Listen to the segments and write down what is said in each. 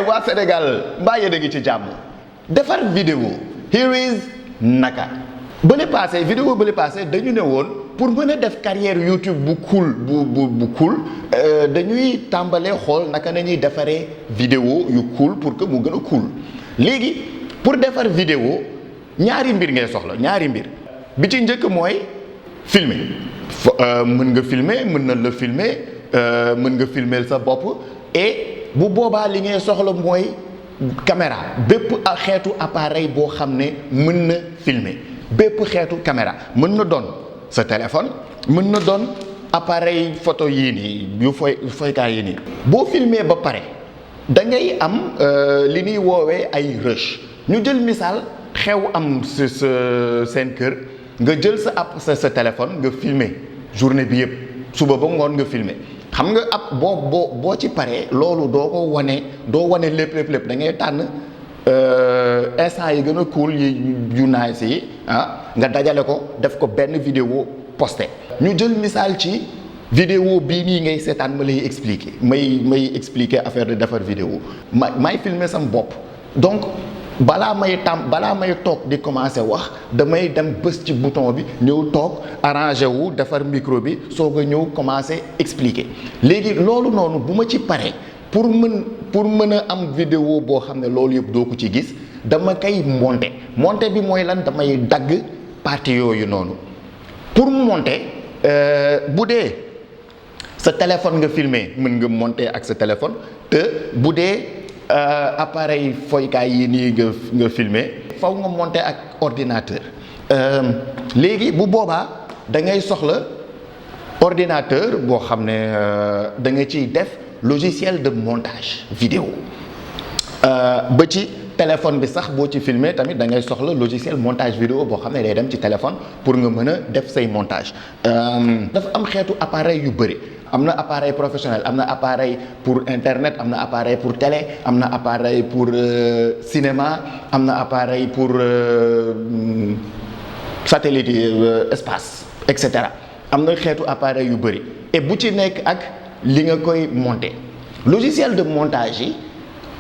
waa Sénégal mbaa yéen a ngi ci jàmm defar vidéo here is naka bële passé vidéo bële passé dañu ne woon pour mën a def carrière YouTube bu cool dañuy tàmbalee xool naka nañuy defaree vidéo yu cool pour que mu gën a cool léegi pour defar vidéo ñaari mbir ngay soxla ñaari mbir bi ci njëkk mooy filmer mën nga filmer mën na la filmer mën nga filmer sa bopp et bu boobaa li ngay soxla mooy caméra bépp xeetu appareil boo xam ne mën na filmer bépp xeetu caméra mën na doon sa téléphone mën na doon appareil photo yii nii yu foykaay yii nii boo filmer ba pare da ngay am li ñuy woowee ay rush ñu jël misaal xew am sa seen kër nga jël sa téléphone nga filmer journée bi yëpp suba ba ngoon nga filmer xam nga boo ci paree loolu doo wane lépp da ngay tànn instant yi gën a cool yu nice yi nga dajale ko def ko benn vidéo posté ñu jël misaal ci vidéo bii nii ngay seetaan ma lay expliquer may expliquer affaire de defar vidéo may filmer sam bopp donc balaa may toog di commencer wax damay dem bës ci bouton bi ñëw toog arrangé wu defar micro bi soog a ñëw commencer expliquer léegi loolu noonu bu ma ci paree pour mën a am vidéo boo xam ne loolu yëpp doo ko ci gis dama koy monter bi mooy lan damay dagg partie yooyu noonu pour monter bu dee sa téléphone nga filmer mën nga monter ak sa téléphone te bu dee appareil foykaay yi nii nga filmer faw nga monter ak ordinateur léegi bu boobaa da ngay soxla ordinateur boo xam ne da nga ciy def logiciel de montage vidéo ba ci téléphone bi sax boo ci filmer tamit da ngay soxla logiciel montage vidéo boo xam ne day dem ci téléphone pour nga mën a def say montage dafa am xeetu appareil yu bëri am na appareil professionnel am na appareil pour internet am na appareil pour télé am na appareil pour cinéma am na appareil pour satellite espace et cetera am na xeetu appareil yu bëri et bu ci nekk ak li nga koy monter logiciel de montage yi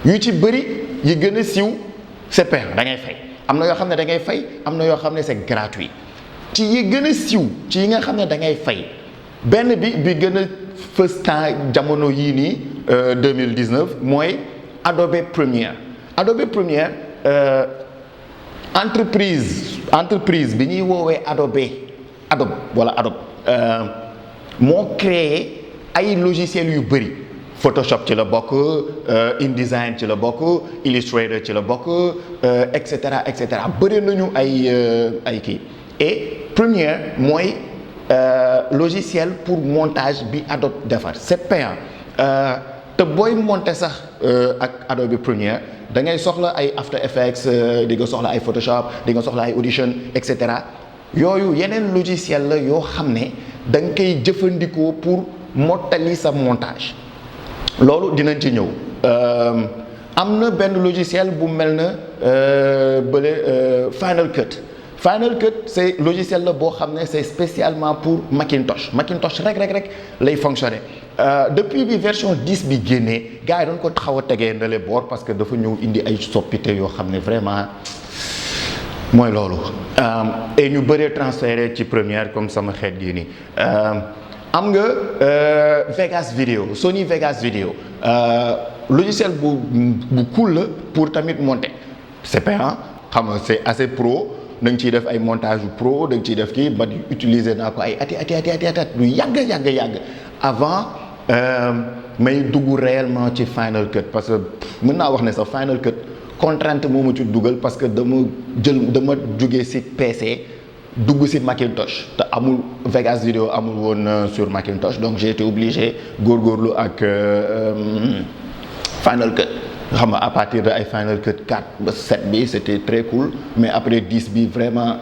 yu ci bëri yi gën a siiw c'est payant da ngay fay am na yoo xam ne da ngay fay am na yoo xam ne c'est gratuit ci yi gën a siiw ci yi nga xam ne da ngay fay benn bi gën a fës temps jamono yii nii 2019 mooy Adobe Premiere entreprise bi ñuy woowee Adobe moo créé ay logiciels yu bëri Photoshop ci la bokk InDesign ci la bokk Illustrator ci la bokk et cetera bëri nañu ay kii et Premiere mooy logiciel pour montage bi Adobe defar c'est payant te booy monter sax ak Adobe Premiere da ngay soxla ay After Effects di nga soxla ay Photoshop di nga soxla ay Audition et cetera yooyu yeneen logiciel la yoo xam ne da nga koy jëfandikoo pour mottali sa montage loolu dinañ ci ñëw am na benn logiciel bu mel na Final Cut c'est logiciel la boo xam ne c'est spécialement pour Macintosh rek lay fonctionner depuis bi version 10 bi génnee gars yi doon ko xaw a tegee ndale boor parce que dafa ñëw indi ay soppite yoo xam ne vraiment mooy loolu et ñu bëree transféré ci Premiere comme sama xeet yi nii am nga Sony Vegas Video logiciel bu cool la pour tamit monter c'est payant xam nga c'est assez pro da nga ciy def ay montage pro da nga ciy def kii ba utiliser naa ko ay ati lu yàgg avant may dugg réellement ci Final Cut parce que mën naa wax ne sax Final Cut contrainte moo ma ci dugal parce que dama jógee ci PC dugg ci Macintosh te amul Vegas Video amul woon sur Macintosh donc j'ai été obligé góorgóorlu ak Final Cut xam nga à partir de ay Final Cut 4 ba 7 bi c'était très cool mais après 10 bi vraiment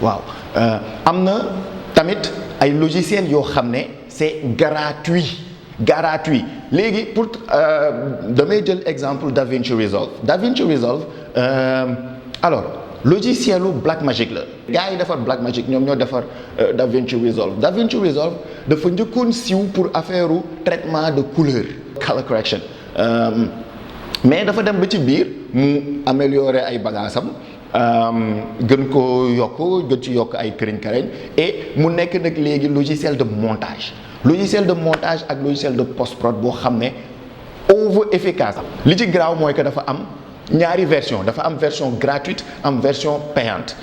waaw am na tamit ay logiciels yoo xam ne c'est gratuit léegi pour damay jël exemple DaVinci Resolve alors logicielu Blackmagic la gars yi defar Blackmagic ñoom ñoo defar DaVinci Resolve dafa njëkkoon siiw pour affaire traitement de couleur color correction mais dafa dem ba ci biir mu améliorer ay bagaasam gën ko yokk gën ci yokk ay këriñ et mu nekk nag léegi logiciel de montage ak logiciel de post-prod boo xam ne over efficace. li ci garaaw mooy que dafa am ñaari version dafa am version gratuite am version payante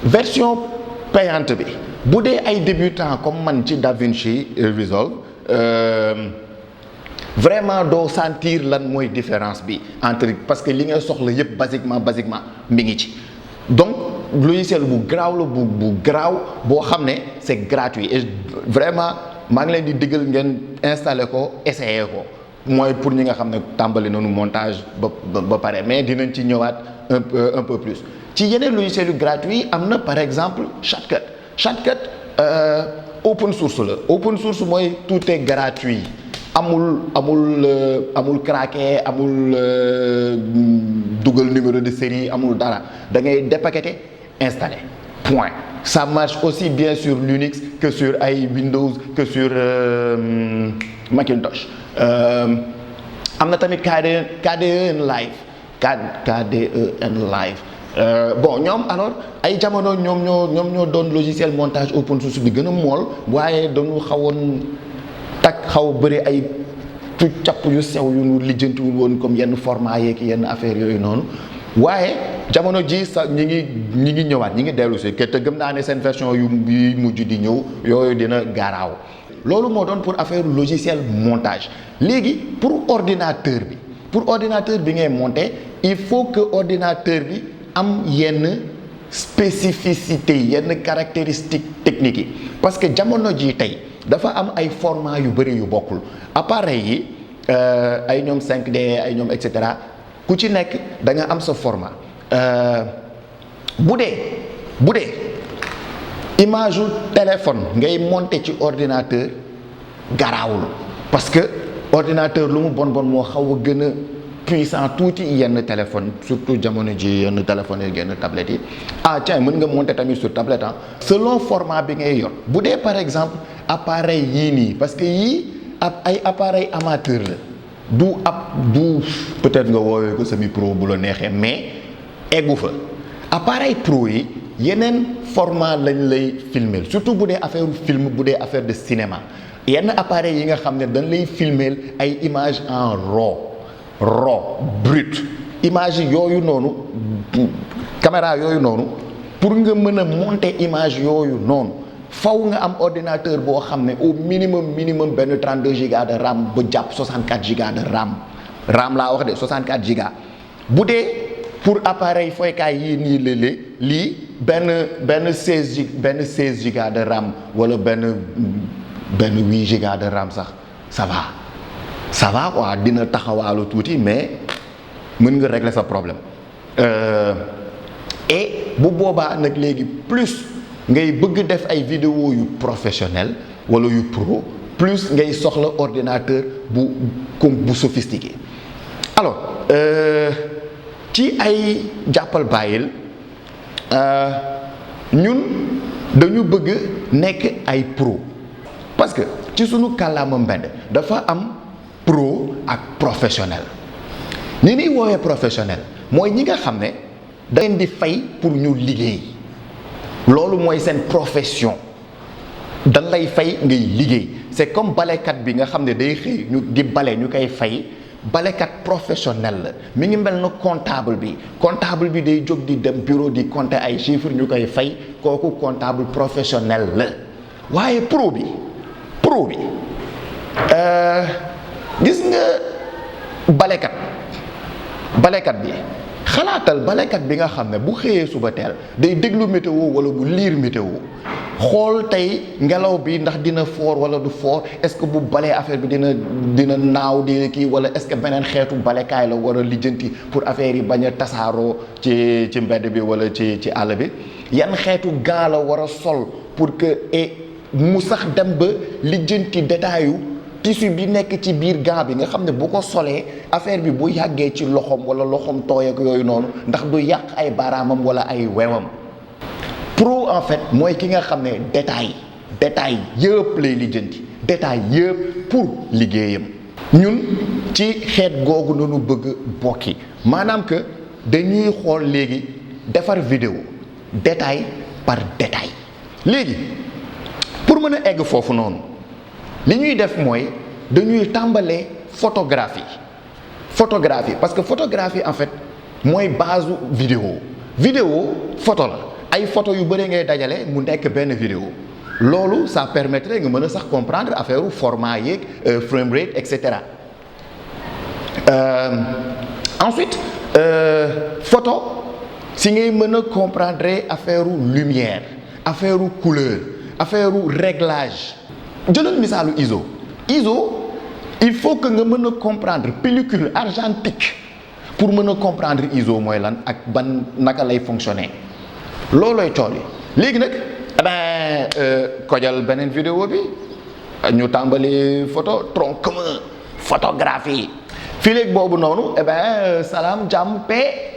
version payante bi bu dee ay débutant comme man ci DaVinci Resolve vraiment doo sentir lan mooy différence bi entre parce que li ngay soxla yëpp basiquement mi ngi ci donc logiciel bu garaaw la bu garaaw boo xam ne c'est gratuit et vraiment maa ngi leen di diggal ngeen installer ko essayer ko mooy pour ñi nga xam ne tàmbali nañu montage ba pare mais dinañ ci ñëwaat un peu plus ci yeneen logiciel yu gratuit am na par exemple Shotcut open source la open source mooy tout est gratuit amul craquer amul dugal numéro de série amul dara da ngay dépaqueter installer point. Ça marche aussi bien sur Linux que sur ay Windows que sur Macintosh am na tamit KDE Live bon ñoom alors ay jamono ñoom ñoo doon logiciel montage open source bi gën a mool waaye dañu xawoon xaw bëri ay tu capp yu sew yu nu lijjantiwul woon comme yenn format yeeg yenn affaire yooyu noonu waaye jamono ji sax ñi ngi ñëwaat ñi ngi dellu si te gëm naa ne seen version yu mujj di ñëw yooyu dina garaaw loolu moo doon pour affaire logiciel montage léegi pour ordinateur bi ngay monter il faut que ordinateur bi am yenn spécificité yenn caractéristiques techniques yi parce que jamono ji tey dafa am ay format yu bëri yu bokkul appareil yi ay ñoom 5D ay ñoom et cetera ku ci nekk da nga am sa format bu dee image u téléphone ngay monter ci ordinateur garaawul parce que ordinateur lu mu bon moo xaw a gën a puissant tuuti yenn téléphone surtout jamono ji yenn téléphone yi yenn tablettes yi tiens mën nga monter tamit sur tablette selon format bi ngay yor bu dee par exemple appareil yii nii parce que yii ay appareil amateur la du peut-être nga woowee ko semi pro bu la neexee mais eggu fa appareil pro yi yeneen format lañ lay filmer surtout bu dee affaire film bu dee affaire de cinéma yenn appareil yi nga xam ne dañ lay filmer ay image en raw brut image yooyu noonu caméra yooyu noonu pour nga mën a monter image yooyu noonu faw nga am ordinateur boo xam ne au minimum benn 32 giga de RAM ba jàpp 64 giga de RAM laa wax de 64 giga bu dee pour appareil fooykaay yii nii léeg-léeg lii benn 16 giga de RAM wala benn 8 giga de RAM sax ça va quoi dina taxawaalu tuuti mais mën nga régler sa problème et bu boobaa nag léegi plus ngay bëgg def ay vidéo yu professionnel wala yu pro plus ngay soxla ordinateur bu sophistiqué alors ci ay jàppal bàyyil ñun dañu bëgg nekk ay pro parce que ci sunu kàllaama mbedd dafa am pro ak professionnel ni ñuy woowee professionnel mooy ñi nga xam ne da leen di fay pour ñu liggéey loolu mooy seen profession dañ lay fay ngay liggéey c'est comme balekat bi nga xam ne day xëy ñu di bale ñu koy fay balekat professionnel la mi ngi mel na comptable bi day jóg di dem bureau di compter ay chiffres ñu koy fay kooku comptable professionnel la waaye pro bi gis nga balekat bi xalaatal balekat bi nga xam ne bu xëyee suba teel day déglu météo wala bu liir météo xool tey ngelaw bi ndax dina foor wala du foor est-ce que bu balee affaire bi dina naaw di kii wala est-ce que beneen xeetu balekaay la war a lijjanti pour affaire yi bañ a tasaaroo ci mbedd bi wala ci àll bi yan xeetu gants la war a sol pour que mu sax dem ba lijjanti détail tissu bi nekk ci biir gant bi nga xam ne bu ko solee affaire bi bu yàggee ci loxoom wala loxoom tooy ak yooyu noonu ndax du yàq ay baaraamam wala ay wewam pro en fait mooy ki nga xam ne détail yëpp lay lijjanti détail yëpp pour liggéeyam ñun ci xeet googu noonu bëgg bokki maanaam que dañuy xool léegi defar vidéo détail par détail léegi pour mën a egg foofu noonu li ñuy def mooy dañuy tàmbalee photographie parce que photographie en fait mooy base vidéo photo la ay photo yu bëri ngay dajale mu nekk benn vidéo loolu ça permettrait nga mën a sax comprendre affaire u format yeeg frame rate et cetera ensuite photo si ngay mën a comprendre affaire u lumière affaire u couleur affaire u réglage jëlal misaalu ISO il faut que nga mën a comprendre pellicule argentique pour mën a comprendre ISO mooy lan ak ban naka lay fonctionner loolooy tool yi léegi nag kojal beneen vidéo bi ñu tàmbali photo tronc commun photographie fii léegi boobu noonu salaam jàmm paix